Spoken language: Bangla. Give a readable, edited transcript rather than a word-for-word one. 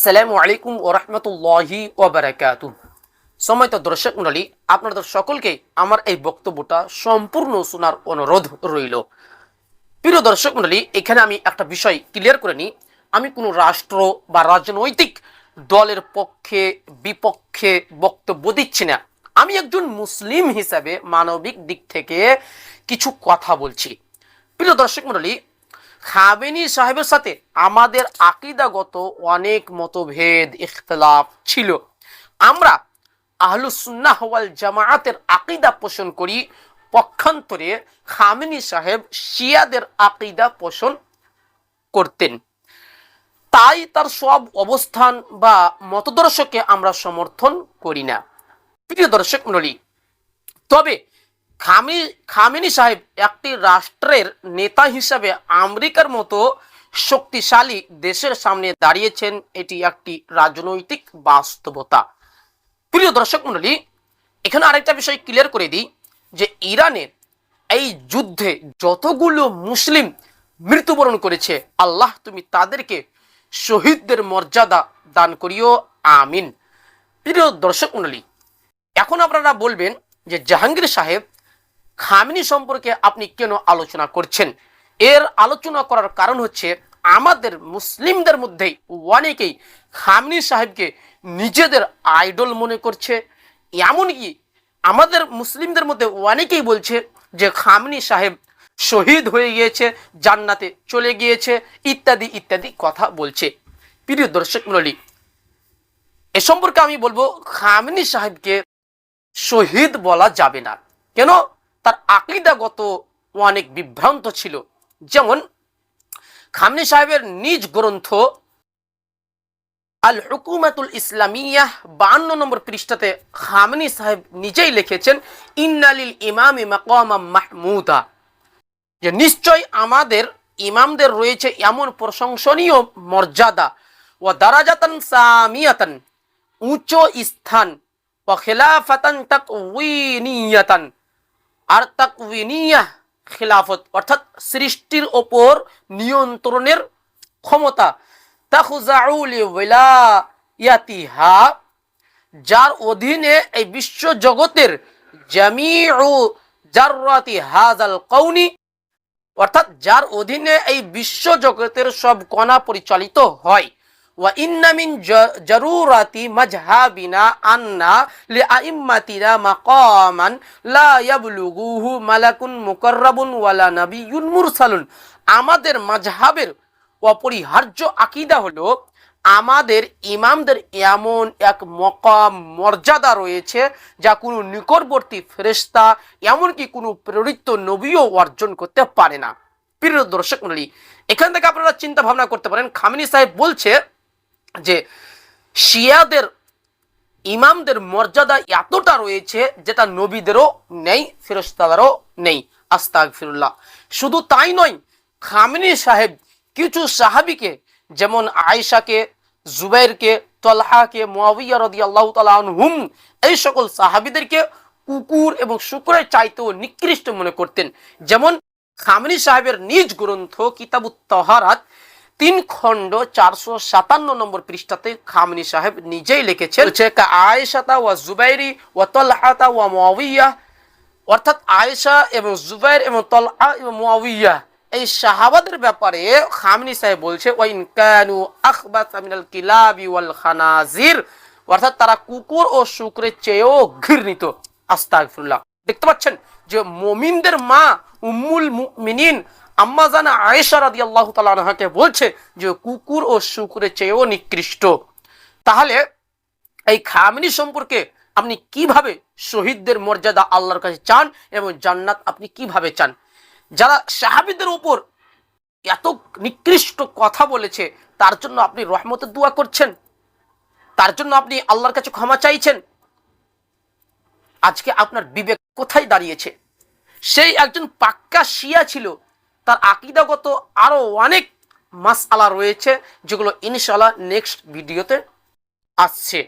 আসসালামু আলাইকুম ওয়া রাহমাতুল্লাহি ওয়া বারাকাতুহু। সম্মানিত দর্শক মণ্ডলী, আপনাদের সকলকে আমার এই বক্তব্যটা সম্পূর্ণ শোনার অনুরোধ রইল। প্রিয় দর্শক মণ্ডলী, এখানে আমি একটা বিষয় ক্লিয়ার করে নিই। আমি কোনো রাষ্ট্র বা রাজনৈতিক দলের পক্ষে বিপক্ষে বক্তব্য দিচ্ছি না। আমি একজন মুসলিম হিসাবে মানবিক দিক থেকে কিছু কথা বলছি। প্রিয় দর্শক মণ্ডলী, খামেনি সাহেবের সাথে আমাদের আকীদাগত অনেক মতভেদ ইখতিলাফ ছিল। আমরা আহলুস সুন্নাহ ওয়াল জামাআতের আকীদা পোষণ করি, পক্ষান্তরে খামেনি সাহেব শিয়াদের আকীদা পোষণ করতেন। তাই তার সব অবস্থান বা মতদর্শকে আমরা সমর্থন করি না। প্রিয় দর্শক মণ্ডলী, তবে খামেনি সাহেব একটি রাষ্ট্রের নেতা হিসাবে আমেরিকার মতো শক্তিশালী দেশের সামনে দাঁড়িয়েছেন, এটি একটি রাজনৈতিক বাস্তবতা। প্রিয় দর্শক মণ্ডলী, এখানে আরেকটা বিষয় ক্লিয়ার করে দিই যে ইরানের এই যুদ্ধে যতগুলো মুসলিম মৃত্যুবরণ করেছে, আল্লাহ তুমি তাদেরকে শহীদদের মর্যাদা দান করিও, আমিন। প্রিয় দর্শক মণ্ডলী, এখন আপনারা বলবেন যে জাহাঙ্গীর সাহেব খামেনি সম্পর্কে আপনি কেন আলোচনা করছেন? এর আলোচনা করার কারণ হচ্ছে আমাদের মুসলিমদের মধ্যেই অনেকেই খামেনি সাহেবকে নিজেদের আইডল মনে করছে। এমনকি আমাদের মুসলিমদের মধ্যে অনেকেই বলছে যে খামেনি সাহেব শহীদ হয়ে গিয়েছে, জান্নাতে চলে গিয়েছে, ইত্যাদি ইত্যাদি কথা বলছে। প্রিয় দর্শক মণ্ডলী, এ সম্পর্কে আমি বলবো খামেনি সাহেবকে শহীদ বলা যাবে না। কেন? তার আকীদাগত অনেক বিভ্রান্ত ছিল। যেমন খামেনি সাহেবের নিজ গ্রন্থ আল হুকুমাতুল ইসলামিয়াহ 52 নম্বর পৃষ্ঠাতে খামেনি সাহেব নিজেই লিখেছেন, ইন্নালিল ইমামি মাকামাম মাহমুদা, যে নিশ্চয় আমাদের ইমামদের রয়েছে এমন প্রশংসনীয় মর্যাদা, ও দারাজাতান সামিয়াতান, উচ্চ স্থান, ও খিলাফাতান তাকওয়িনিয়াতান, আর তাকওয়িনিয়াহ খিলাফত অর্থাৎ সৃষ্টির ওপর নিয়ন্ত্রণের ক্ষমতা, তাখুজাউ লিওয়ালায়াতিহা, যার অধীনে এই বিশ্ব জগতের জামিউ জাররাতি হাযাল কাউনি, অর্থাৎ যার অধীনে এই বিশ্ব জগতের সব কণা পরিচালিত হয়। ওয়া ইন্না মিন জারুরাতি মাজহাবিনা আন্না লিআইম্মাতিনা মাকামান লা ইয়াবলুগুহু মালাকুন মুকাররাবুন ওয়ালা নাবিয়্যুন মুরসালুন, আমাদের মাযহাবের অপরিহার্য আকীদা হলো আমাদের ইমামদের এমন এক মকাম মর্যাদা রয়েছে যা কোনো নিকটবর্তী ফেরেশতা এমনকি কোনো প্রেরিত নবীও অর্জন করতে পারে না। প্রিয় দর্শক মণ্ডলী, এখান থেকে আপনারা চিন্তা ভাবনা করতে পারেন, খামেনি সাহেব বলছে যে শিয়াদের ইমামদের মর্যাদা এতটা রয়েছে যেটা নবীদেরও নেই, ফেরেশতাদেরও নেই। আস্তাগফিরুল্লাহ। শুধু তাই নয়, খামেনি সাহেব কিছু সাহাবীকে যেমন আয়েশাকে, জুবাইরকে, তলহাকে, মুয়াবিয়া রাদিয়াল্লাহু তাআলা আনহুম, এই সকল সাহাবীদেরকে কুকুর এবং শুকরের চাইতেও নিকৃষ্ট মনে করতেন। যেমন খামেনি সাহেবের নিজ গ্রন্থ কিতাবুত তাহারাত 3 খণ্ড 457 নম্বর পৃষ্ঠাতে খামেনি সাহেব নিজেই লিখেছেন, আয়েশাতা ওয়া জুবাইরি ওয়া তলহাতা ওয়া মুয়াবিয়া, অর্থাৎ আয়েশা এবং জুবাইর এবং তলহা এবং মুয়াবিয়া এই সাহাবাদের ব্যাপারে খামেনি সাহেব বলছে, ওয়া ইন কানু আখবাসা মিনাল কিলাবি ওয়াল খানাজির, অর্থাৎ তারা কুকুর ও শুকরের চেয়েও ঘৃণিত। আস্তাগফিরুল্লাহ। দেখতে পাচ্ছেন যে মুমিনদের মা উম্মুল মুমিনিন আম্মা জানা আয়েশা রাদিয়াল্লাহু তাআলা আনহাকে বলছে যে কুকুর ও শুকরের চেয়েও নিকৃষ্ট। তাহলে এই খামেনি সম্পর্কে আপনি কিভাবে শহীদদের মর্যাদা আল্লাহর কাছে চান এবং জান্নাত আপনি কিভাবে চান? যারা সাহাবীদের উপর এত নিকৃষ্ট কথা বলেছে তার জন্য আপনি রহমতের দোয়া করছেন, তার জন্য আপনি আল্লাহর কাছে ক্ষমা চাইছেন। আজকে আপনার বিবেক কোথায় দাঁড়িয়েছে? সেই একজন পাক্কা শিয়া ছিল, তার আকীদাগত আরো অনেক মাসআলা রয়েছে যেগুলো ইনশাআল্লাহ নেক্সট ভিডিওতে আসছে।